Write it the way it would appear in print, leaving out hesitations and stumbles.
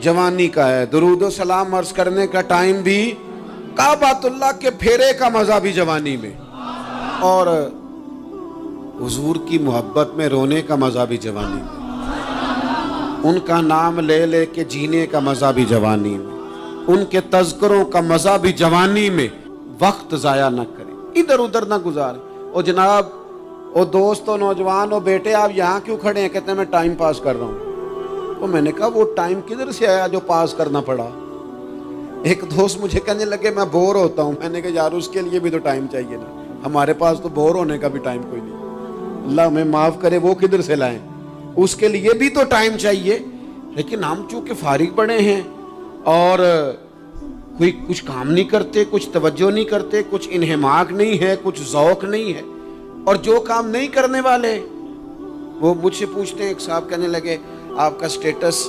جوانی کا ہے، درود و سلام عرض کرنے کا ٹائم بھی، کعبۃ اللہ کے پھیرے کا مزہ بھی جوانی میں، اور حضور کی محبت میں رونے کا مزہ بھی جوانی میں، ان کا نام لے لے کے جینے کا مزہ بھی جوانی میں، ان کے تذکروں کا مزہ بھی جوانی میں۔ وقت ضائع نہ کریں، ادھر ادھر نہ گزاریں۔ او جناب، او دوست، او نوجوان، او بیٹے، آپ یہاں کیوں کھڑے ہیں؟ کہتے ہیں میں ٹائم پاس کر رہا ہوں۔ تو میں نے کہا وہ ٹائم کدھر سے آیا جو پاس کرنا پڑا؟ ایک دوست مجھے کہنے لگے میں بور ہوتا ہوں۔ میں نے کہا یار اس کے لیے بھی تو ٹائم چاہیے نا، ہمارے پاس تو بور ہونے کا بھی ٹائم کوئی نہیں، اللہ ہمیں معاف کرے، وہ کدھر سے لائیں؟ اس کے لیے بھی تو ٹائم چاہیے۔ لیکن ہم چونکہ فارغ پڑے ہیں اور کوئی کچھ کام نہیں کرتے، کچھ توجہ نہیں کرتے، کچھ انہماک نہیں ہے، کچھ ذوق نہیں ہے، اور جو کام نہیں کرنے والے وہ مجھ سے پوچھتے ہیں۔ ایک صاحب کہنے لگے آپ کا سٹیٹس